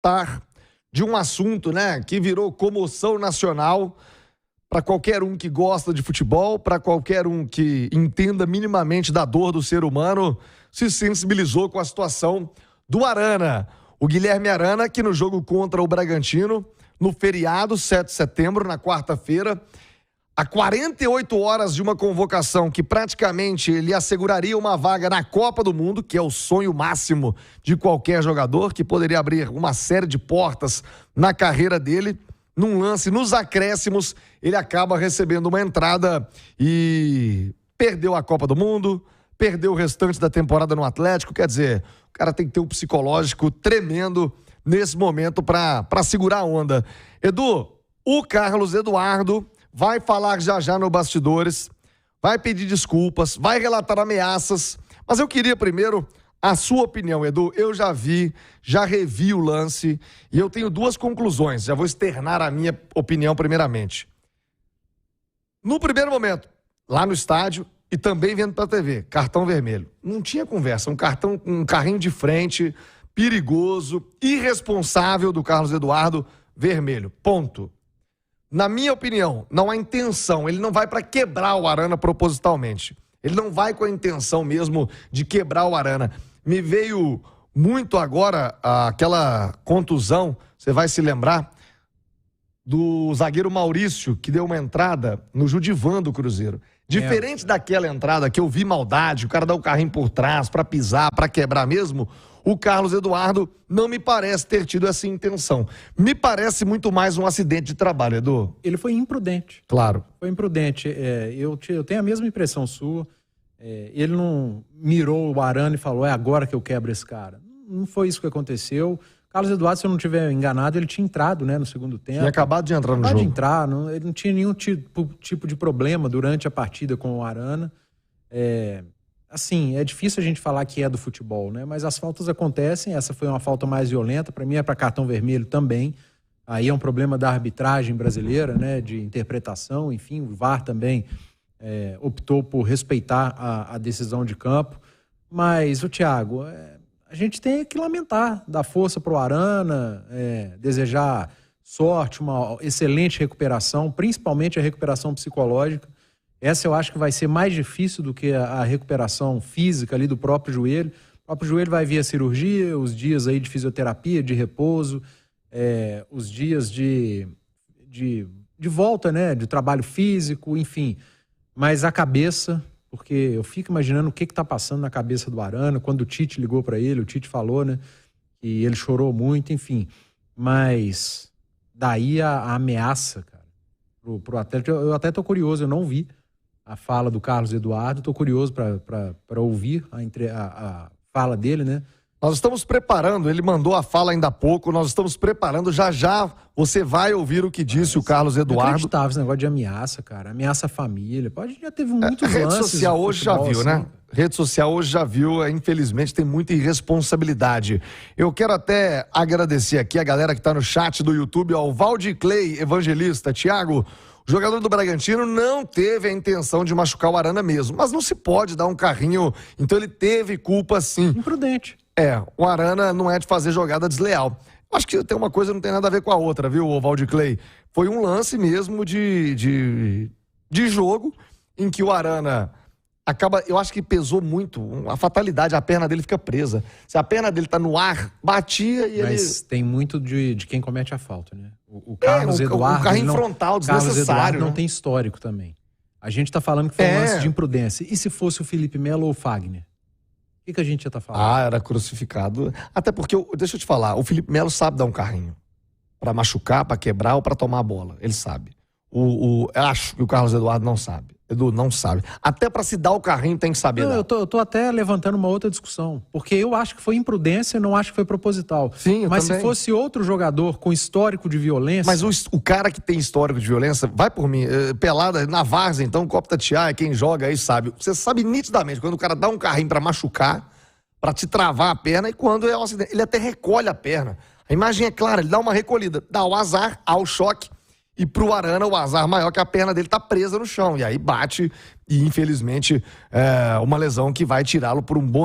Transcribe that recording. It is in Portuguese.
tratar de um assunto, né, que virou comoção nacional para qualquer um que gosta de futebol, para qualquer um que entenda minimamente da dor do ser humano, se sensibilizou com a situação do Arana. O Guilherme Arana, que no jogo contra o Bragantino, no feriado, 7 de setembro, na quarta-feira, a 48 horas de uma convocação que praticamente ele asseguraria uma vaga na Copa do Mundo, que é o sonho máximo de qualquer jogador, que poderia abrir uma série de portas na carreira dele. Num lance, nos acréscimos, ele acaba recebendo uma entrada e perdeu a Copa do Mundo, perdeu o restante da temporada no Atlético. Quer dizer, o cara tem que ter um psicológico tremendo nesse momento para segurar a onda. Edu, o Carlos Eduardo vai falar já no bastidores, vai pedir desculpas, vai relatar ameaças, mas eu queria primeiro a sua opinião, Edu. Eu já revi o lance e eu tenho duas conclusões, já vou externar a minha opinião primeiramente. No primeiro momento, lá no estádio e também vendo pela TV, cartão vermelho. Não tinha conversa, um carrinho de frente, perigoso, irresponsável do Carlos Eduardo, vermelho, ponto. Na minha opinião, não há intenção, ele não vai para quebrar o Arana propositalmente. Ele não vai com a intenção mesmo de quebrar o Arana. Me veio muito agora aquela contusão, você vai se lembrar, do zagueiro Maurício, que deu uma entrada no Judivan do Cruzeiro. Diferente daquela entrada que eu vi maldade, o cara dá o carrinho por trás para pisar, para quebrar mesmo, o Carlos Eduardo não me parece ter tido essa intenção. Me parece muito mais um acidente de trabalho, Edu. Ele foi imprudente. Claro. Foi imprudente. Eu tenho a mesma impressão sua. Ele não mirou o Arana e falou, é agora que eu quebro esse cara. Não foi isso que aconteceu. Carlos Eduardo, se eu não estiver enganado, ele tinha entrado, né, no segundo tempo. Tinha acabado de entrar no jogo. Acabado de entrar, ele não tinha nenhum tipo de problema durante a partida com o Arana. Assim, é difícil a gente falar que é do futebol, né? Mas as faltas acontecem, essa foi uma falta mais violenta, para mim é para cartão vermelho também. Aí é um problema da arbitragem brasileira, né? De interpretação, enfim, o VAR também optou por respeitar a decisão de campo. Mas, Thiago, a gente tem que lamentar, dar força para o Arana, desejar sorte, uma excelente recuperação, principalmente a recuperação psicológica. Essa eu acho que vai ser mais difícil do que a recuperação física ali do próprio joelho. O próprio joelho vai vir a cirurgia, os dias aí de fisioterapia, de repouso, os dias de volta, né, de trabalho físico, enfim. Mas a cabeça, porque eu fico imaginando o que está passando na cabeça do Arana. Quando o Tite ligou para ele, o Tite falou, né, que ele chorou muito, enfim. Mas daí a ameaça, cara, pro Atlético. Eu até tô curioso, eu não vi a fala do Carlos Eduardo, tô curioso para ouvir a fala dele, né? Nós estamos preparando, ele mandou a fala ainda há pouco, nós estamos preparando, já você vai ouvir o que disse o Carlos Eduardo. Inacreditável esse negócio de ameaça, cara, ameaça a família, já teve muitos lances. Rede social hoje já viu, assim, né? Rede social hoje já viu, infelizmente tem muita irresponsabilidade. Eu quero até agradecer aqui a galera que está no chat do YouTube, ó, o Valdir Clay, evangelista, Thiago. O jogador do Bragantino não teve a intenção de machucar o Arana mesmo, mas não se pode dar um carrinho, então ele teve culpa sim. Imprudente. O Arana não é de fazer jogada desleal. Acho que tem uma coisa não tem nada a ver com a outra, viu, Valdir Clay? Foi um lance mesmo de jogo em que o Arana acaba, eu acho que pesou muito, a fatalidade, a perna dele fica presa. Se a perna dele tá no ar, batia e Mas tem muito de quem comete a falta, né? O Carlos Eduardo... O carrinho frontal desnecessário. Carlos Eduardo não né? tem histórico também. A gente tá falando que foi um lance de imprudência. E se fosse o Felipe Melo ou o Fagner? O que a gente ia estar falando? Era crucificado. Até porque, deixa eu te falar, o Felipe Melo sabe dar um carrinho. Pra machucar, pra quebrar ou pra tomar a bola. Ele sabe. Acho que o Carlos Eduardo não sabe. Edu, não sabe. Até pra se dar o carrinho tem que saber. Não, eu tô até levantando uma outra discussão. Porque eu acho que foi imprudência e não acho que foi proposital. Sim, eu Mas também. se fosse outro jogador com histórico de violência... Mas o cara que tem histórico de violência, vai por mim, pelada na várzea, então, Copa Tatiaia, quem joga aí sabe. Você sabe nitidamente, quando o cara dá um carrinho pra machucar, pra te travar a perna, e quando é um acidente, ele até recolhe a perna. A imagem é clara, ele dá uma recolhida, dá o azar, ao choque, e pro Arana o azar maior que a perna dele tá presa no chão, e aí bate, e infelizmente uma lesão que vai tirá-lo por um bom